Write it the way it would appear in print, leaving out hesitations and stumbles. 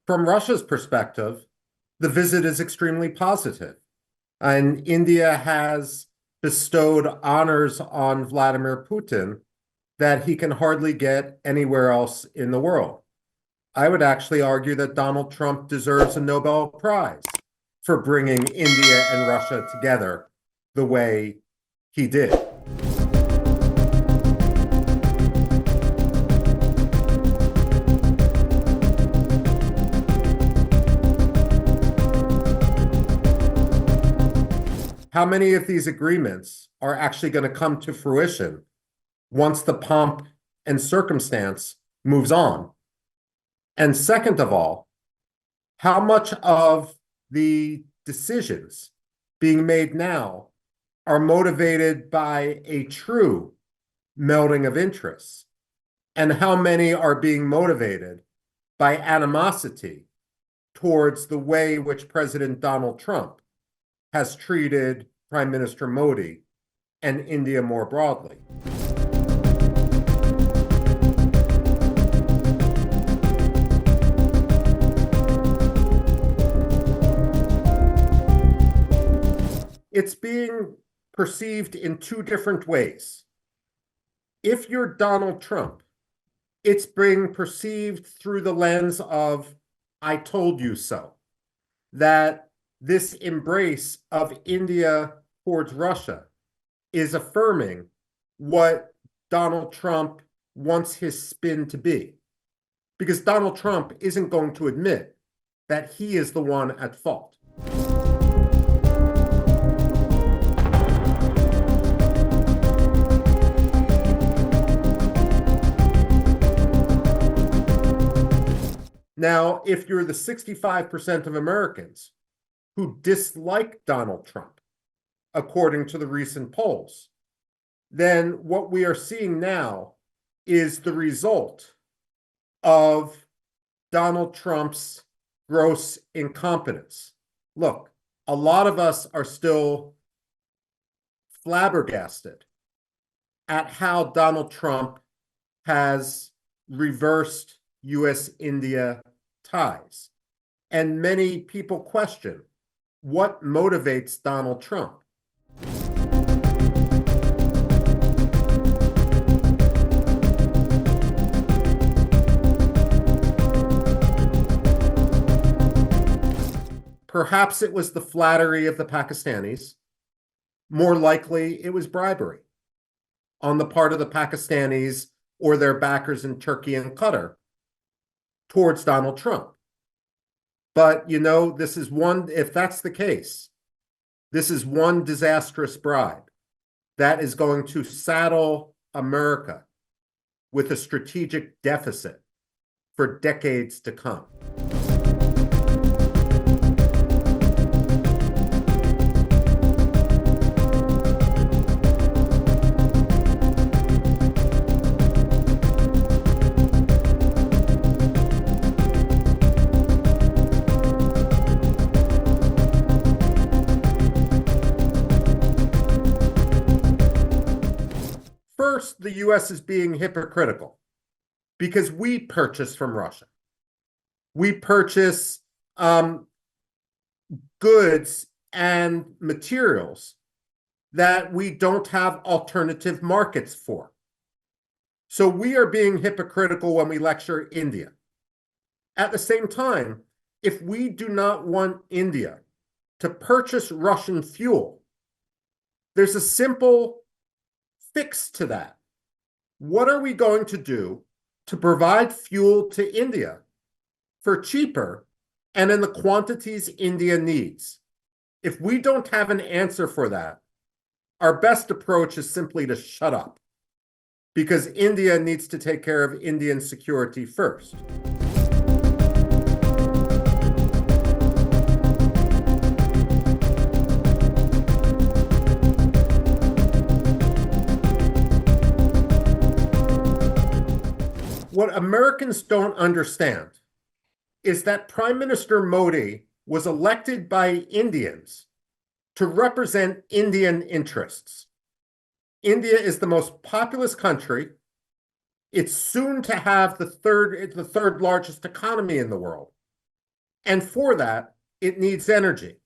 From Russia's perspective, the visit is extremely positive, and India has bestowed honors on Vladimir Putin that he can hardly get anywhere else in the world. I would actually argue that Donald Trump deserves a Nobel Prize for bringing India and Russia together the way he did. How many of these agreements are actually going to come to fruition once the pomp and circumstance moves on? And second of all, how much of the decisions being made now are motivated by a true melding of interests? And how many are being motivated by animosity towards the way which President Donald Trump has treated Prime Minister Modi and India more broadly? It's being perceived in two different ways. If you're Donald Trump, it's being perceived through the lens of, I told you so, that this embrace of India towards Russia is affirming what Donald Trump wants his spin to be. Because Donald Trump isn't going to admit that he is the one at fault. Now, if you're the 65% of Americans who dislike Donald Trump, according to the recent polls, then what we are seeing now is the result of Donald Trump's gross incompetence. Look, a lot of us are still flabbergasted at how Donald Trump has reversed U.S.-India ties. And many people question what motivates Donald Trump. Perhaps it was the flattery of the Pakistanis. More likely, it was bribery on the part of the Pakistanis or their backers in Turkey and Qatar towards Donald Trump. But, you know, this is one, if that's the case, this is one disastrous bribe that is going to saddle America with a strategic deficit for decades to come. First, the U.S. is being hypocritical because we purchase from Russia. We purchase goods and materials that we don't have alternative markets for. So we are being hypocritical when we lecture India. At the same time, if we do not want India to purchase Russian fuel, there's a simple fix to that. What are we going to do to provide fuel to India for cheaper and in the quantities India needs? If we don't have an answer for that, our best approach is simply to shut up, because India needs to take care of Indian security first. What Americans don't understand is that Prime Minister Modi was elected by Indians to represent Indian interests. India is the most populous country. It's soon to have the third largest economy in the world. And for that, it needs energy.